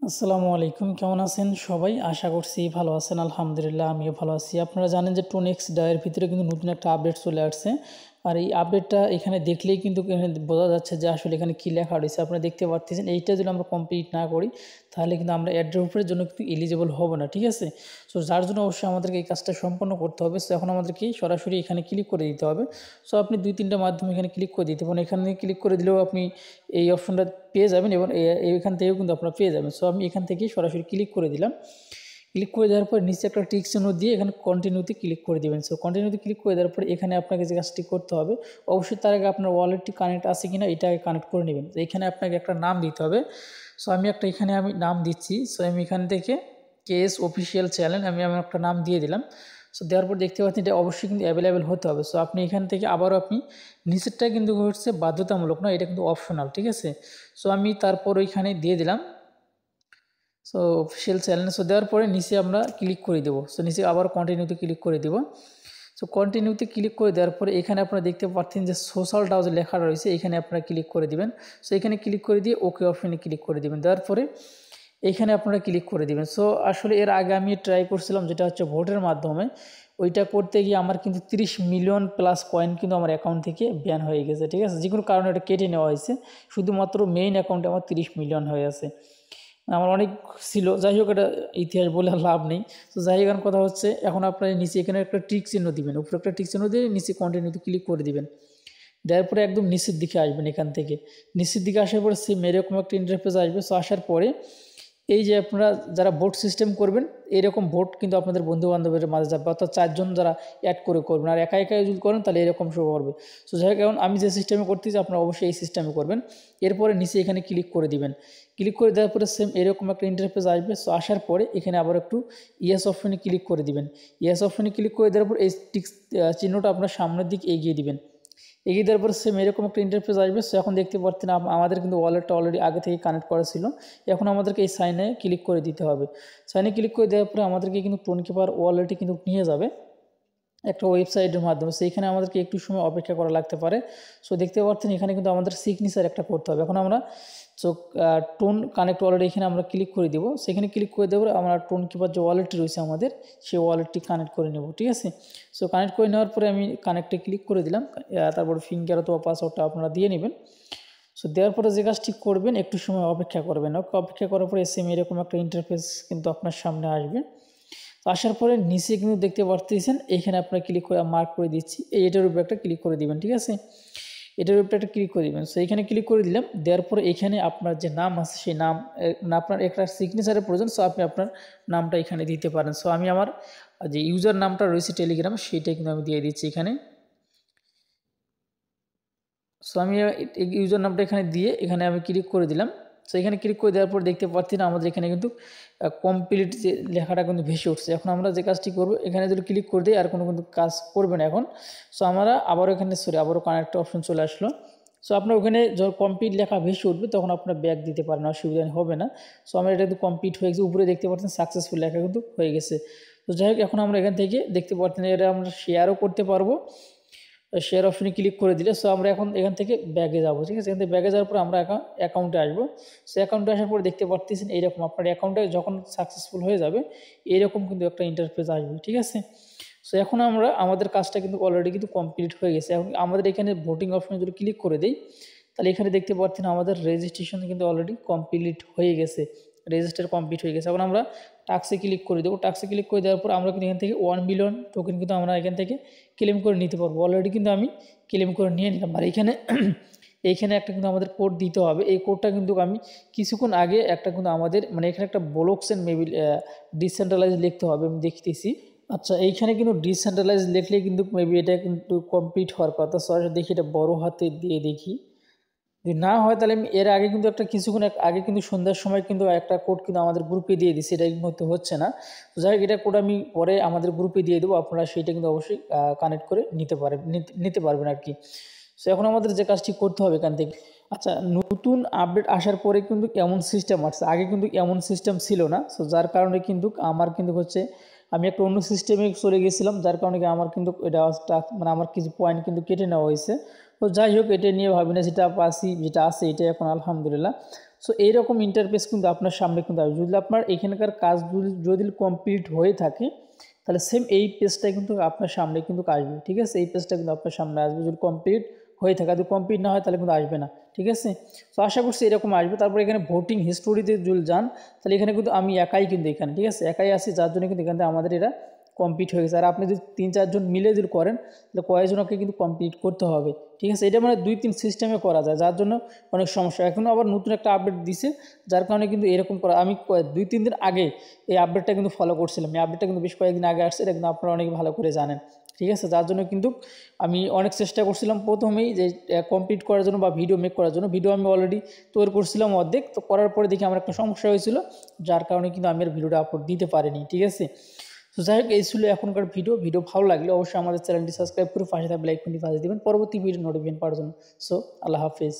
আসসালামু আলাইকুম, কেমন আছেন সবাই? আশা করছি ভালো আছেন। আলহামদুলিল্লাহ আমিও ভালো আছি। আপনারা জানেন যে টোনেক্স ডায়ের ভিতরে কিন্তু নতুন একটা আপডেট চলে আসছে। আর এই আপডেটটা এখানে দেখলেই কিন্তু এখানে বোঝা যাচ্ছে যে আসলে এখানে কী লেখা রয়েছে। আপনারা দেখতে পাচ্ছেন এইটা যদি আমরা কমপ্লিট না করি তাহলে কিন্তু আমরা এয়ারড্রপের জন্য কিন্তু এলিজিবল হব না, ঠিক আছে? সো যার জন্য অবশ্যই আমাদেরকে এই কাজটা সম্পন্ন করতে হবে। সো এখন আমাদেরকে সরাসরি এখানে ক্লিক করে দিতে হবে। সো আপনি 2-3টা মাধ্যমে এখানে ক্লিক করে দিতে পারেন। এখানে ক্লিক করে দিলেও আপনি এই অপশনটা পেয়ে যাবেন এবং এখান থেকেও কিন্তু আপনারা পেয়ে যাবেন। সো আমি এখান থেকেই সরাসরি ক্লিক করে দিলাম। ক্লিক করে দেওয়ার পর নিচে একটা টিক চিহ্ন দিয়ে এখানে কন্টিনিউতে ক্লিক করে দেবেন। সো কন্টিনিউতে ক্লিক করে দেওয়ার পর এখানে আপনাকে যে কাজটি করতে হবে, অবশ্যই তার আগে আপনার ওয়ালেটটি কানেক্ট আছে কিনা এটা আগে কানেক্ট করে নেবেন। তো এখানে আপনাকে একটা নাম দিতে হবে। সো আমি এখানে নাম দিচ্ছি। সো আমি এখান থেকে কেএস অফিসিয়াল চ্যানেল আমি আমার একটা নাম দিয়ে দিলাম। সো দেওয়ার পর দেখতে পাচ্ছেন এটা অবশ্যই কিন্তু অ্যাভেলেবেল হতে হবে। সো আপনি এখান থেকে আবারও আপনি নিচেরটা কিন্তু হচ্ছে বাধ্যতামূলক না, এটা কিন্তু অপশনাল, ঠিক আছে? সো আমি তারপর ওইখানে দিয়ে দিলাম সো অফিসিয়াল চ্যানেল। সো দেওয়ার পরে নিচে আমরা ক্লিক করে দেবো। সো নিচে আবার কন্টিনিউতে ক্লিক করে দেবো। সো কন্টিনিউতে ক্লিক করে দেওয়ার পরে এখানে আপনারা দেখতে পাচ্ছেন যে সোশ্যালটাও যে লেখা রয়েছে এখানে আপনারা ক্লিক করে দিবেন। সো এখানে ক্লিক করে দিয়ে ওকে অপশনে ক্লিক করে দিবেন। দেওয়ার পরে এইখানে আপনারা ক্লিক করে দিবেন। সো আসলে এর আগে আমি ট্রাই করছিলাম যেটা হচ্ছে ভোটের মাধ্যমে, ওইটা করতে গিয়ে আমার কিন্তু 30 মিলিয়ন প্লাস কয়েন কিন্তু আমার অ্যাকাউন্ট থেকে ব্যান হয়ে গেছে, ঠিক আছে? যে কোনো কারণে এটা কেটে নেওয়া হয়েছে, শুধুমাত্র মেইন অ্যাকাউন্টে আমার 30 মিলিয়ন হয়ে আছে। আমার অনেক ছিল, যাই হোক এটা ইতিহাস বলে লাভ নেই। তো যাই হোক কথা হচ্ছে এখন আপনার নিচে এখানে একটা টিক চিহ্ন দিবেন, উপরে একটা টিক চিহ্ন দিয়ে নিচে কন্টিনিউতে ক্লিক করে দিবেন। দেওয়ার পরে একদম নিচের দিকে আসবেন। এখান থেকে নিচের দিকে আসার পরে সেম এরকম একটা ইন্টারফেস আসবে। সো আসার পরে এই যে আপনারা যারা ভোট সিস্টেম করবেন এরকম ভোট কিন্তু আপনাদের বন্ধু বান্ধবের মাঝে যাবে, অর্থাৎ 4জন যারা অ্যাড করে করবেন। আর একা একা যদি করেন তাহলে এরকম শো করবে। সো যাই হোক এখন আমি যে সিস্টেমে করতেছি আপনারা অবশ্যই এই সিস্টেমে করবেন। এরপরে নিচে এখানে ক্লিক করে দিবেন। ক্লিক করে দেওয়ার পরে সেম এরকম একটা ইন্টারফেস আসবে। সো আসার পরে এখানে আবার একটু ইয়েস অপশনে ক্লিক করে দিবেন। ইয়েস অপশনে ক্লিক করে দেওয়ার পর এই টিক চিহ্নটা আপনার সামনের দিকে এগিয়ে দিবেন। এগিয়ে দেওয়ার পর সেম এরকম একটা ইন্টারফেস আসবে। সো এখন দেখতে পাচ্ছেন আমাদের কিন্তু ওয়ালেটটা অলরেডি আগে থেকে কানেক্ট করা ছিল। এখন আমাদেরকে এই সাইনে ক্লিক করে দিতে হবে। সাইনে ক্লিক করে দেওয়ার পরে আমাদেরকে কিন্তু টোনকিপার ওয়ালেটে কিন্তু নিয়ে যাবে একটা ওয়েবসাইটের মাধ্যমে। সেইখানে আমাদেরকে একটু সময় অপেক্ষা করা লাগতে পারে। সো দেখতে পাচ্ছেন এখানে কিন্তু আমাদের সিগনেচার একটা করতে হবে। এখন আমরা সো টোন কানেক্ট ওয়ালেট এখানে আমরা ক্লিক করে দেবো। সেখানে ক্লিক করে দেবো আমরা টোন কিপার যে ওয়ালেটটি রয়েছে আমাদের সেই ওয়ালেটটি কানেক্ট করে নেব, ঠিক আছে? সো কানেক্ট করে নেওয়ার পরে আমি কানেক্টে ক্লিক করে দিলাম। তারপর ফিঙ্গার অথবা পাসওয়ার্ডটা আপনারা দিয়ে নেবেন। সো দেওয়ার পরে যে কাজটি করবেন একটু সময় অপেক্ষা করবেন। অপেক্ষা করার পরে সেম এরকম একটা ইন্টারফেস কিন্তু আপনার সামনে আসবে। আসার পরে নিচে কিন্তু দেখতে পাচ্ছেন এখানে আপনারা ক্লিক করে মার্ক করে দিচ্ছি, এটার উপরে একটা ক্লিক করে দিবেন, ঠিক আছে? এটার উপরে একটা ক্লিক করে দিবেন। সো এখানে ক্লিক করে দিলাম। দেওয়ার পরে এখানে আপনার যে নাম আছে সেই নাম আপনার একটা সিগনেচারের প্রয়োজন। সো আপনি আপনার নামটা এখানে দিতে পারেন। সো আমি আমার যে ইউজার নামটা রয়েছে টেলিগ্রাম সেইটাই কিন্তু আমি দিয়ে দিচ্ছি এখানে। সো আমি ইউজার নামটা এখানে দিয়ে এখানে আমি ক্লিক করে দিলাম। সো এখানে ক্লিক করে দেওয়ার পর দেখতে পাচ্ছি না আমাদের এখানে কিন্তু কমপ্লিট যে লেখাটা কিন্তু ভেসে উঠছে। এখন আমরা যে কাজটি করব এখানে যদি ক্লিক করে দিই আর কোনো কিন্তু কাজ করবে না এখন। সো আমরা আবারও এখানে আবারও কানেক্ট অপশন চলে আসলো। সো আপনার ওখানে যখন কমপ্লিট লেখা ভেসে উঠবে তখন আপনার ব্যাক দিতে পারেন, অসুবিধা হবে না। সো আমার এটা কিন্তু কমপ্লিট হয়ে গেছে, উপরে দেখতে পাচ্ছেন সাকসেসফুল লেখা কিন্তু হয়ে গেছে। তো যাই হোক এখন আমরা এখান থেকে দেখতে পাচ্ছেন এটা আমরা শেয়ারও করতে পারবো। শেয়ার অপশনে ক্লিক করে দিলে সো আমরা এখন এখান থেকে ব্যাগে যাবো, ঠিক আছে? এখান থেকে ব্যাগে যাওয়ার পর আমরা অ্যাকাউন্টে আসবো। সো অ্যাকাউন্টে আসার পর দেখতে পাচ্ছেন এইরকম আপনার অ্যাকাউন্টে যখন সাকসেসফুল হয়ে যাবে এইরকম কিন্তু একটা ইন্টারফেস আসবে, ঠিক আছে? সো এখন আমরা আমাদের কাজটা কিন্তু অলরেডি কিন্তু কমপ্লিট হয়ে গেছে। এখন আমাদের এখানে ভোটিং অপশনে যদি ক্লিক করে দিই তাহলে এখানে দেখতে পাচ্ছেন আমাদের রেজিস্ট্রেশন কিন্তু অলরেডি কমপ্লিট হয়ে গেছে, রেজিস্টার কমপ্লিট হয়ে গেছে। এখন আমরা টাক্সে ক্লিক করে দেবো। টাক্সে ক্লিক করে দেওয়ার পর আমরা কিন্তু এখান থেকে 1 মিলিয়ন টোকেন কিন্তু আমরা এখান থেকে ক্লেম করে নিতে পারবো। অলরেডি কিন্তু আমি ক্লেম করে নিয়ে নিলাম। আর এইখানে একটা কিন্তু আমাদের কোড দিতে হবে। এই কোডটা কিন্তু আমি কিছুক্ষণ আগে একটা কিন্তু আমাদের মানে এখানে একটা ব্লকচেন মেবি ডিসেন্ট্রালাইজ লিখতে হবে, আমি দেখতেছি। আচ্ছা এইখানে কিন্তু ডিসেন্ট্রালাইজ লিখলে কিন্তু মেবি এটা কিন্তু কমপ্লিট হওয়ার কথা। সরাসরি দেখি এটা বড় হাতে দিয়ে দেখি, যদি না হয় তাহলে আমি এর আগে কিন্তু একটা কিছুক্ষণ আগে কিন্তু সন্ধ্যার সময় কিন্তু একটা কোড কিন্তু আমাদের গ্রুপে দিয়ে দিচ্ছি, এটা কিন্তু হচ্ছে না। তো যাই হোক এটা কোড আমি পরে আমাদের গ্রুপে দিয়ে দেবো, আপনারা সেইটা কিন্তু অবশ্যই কানেক্ট করে নিতে পারবেন আর কি। সো এখন আমাদের যে কাজটি করতে হবে এখান থেকে, আচ্ছা নতুন আপডেট আসার পরে কিন্তু এমন সিস্টেম আসছে, আগে কিন্তু এমন সিস্টেম ছিল না। সো যার কারণে কিন্তু আমার কিন্তু হচ্ছে আমি একটা অন্য সিস্টেমে চলে গেছিলাম, যার কারণে আমার কিন্তু এটা মানে আমার কিছু পয়েন্ট কিন্তু কেটে নেওয়া হয়েছে। তো যাই হোক এটা নিয়ে ভাবি না, যেটা পাচ্ছি যেটা আছে এটা এখন আলহামদুলিল্লাহ। সো এইরকম ইন্টারফেস কিন্তু আপনার সামনে কিন্তু আসবে। যদি আপনার এখানকার কাজ যদি কমপ্লিট হয়ে থাকে তাহলে সেম এই পেজটাই কিন্তু আপনার সামনে কিন্তু আসবে, ঠিক আছে। এই পেজটা কিন্তু আপনার সামনে আসবে যদি কমপ্লিট হয়ে থাকে, যদি কমপ্লিট না হয় তাহলে কিন্তু আসবে না, ঠিক আছে। তো আশা করছি এরকম আসবে। তারপর এখানে ভোটিং হিস্টোরিতে যদি যান তাহলে এখানে কিন্তু আমি একাই কিন্তু এখানে, ঠিক আছে, একাই আছি, যার জন্য কিন্তু এখান থেকে আমাদের এটা কমপ্লিট হয়ে গেছে। আর আপনি যদি 3-4 জন মিলে যদি করেন তাহলে কয়েকজনকে কিন্তু কমপ্লিট করতে হবে, ঠিক আছে। এটা মানে 2-3 সিস্টেমে করা যায়, যার জন্য অনেক সমস্যা। এখনও আবার নতুন একটা আপডেট দিছে, যার কারণে কিন্তু এরকম করা। আমি 2-3 দিন আগে এই আপডেটটা কিন্তু ফলো করছিলাম। এই আপডেটটা কিন্তু বেশ কয়েকদিন আগে আসছে, এটা কিন্তু আপনারা অনেক ভালো করে জানেন, ঠিক আছে। যার জন্য কিন্তু আমি অনেক চেষ্টা করছিলাম প্রথমেই যে কমপ্লিট করার জন্য বা ভিডিও মেক করার জন্য। ভিডিও আমি অলরেডি তৈরি করছিলাম অর্ধেক, তো করার পরে দেখি আমার একটা সমস্যা হয়েছিল, যার কারণে কিন্তু আমি আর ভিডিওটা আপলোড দিতে পারিনি, ঠিক আছে। তো যাই হোক, এই ছিল এখনকার ভিডিও ভালো লাগলে অবশ্যই আমাদের চ্যানেলটি সাবস্ক্রাইব করে পাশে থাকবে লাইক করে পাশে দেবেন পরবর্তী ভিডিও নোটিফিকেশন পাওয়ার জন্য। সো আল্লাহ হাফেজ।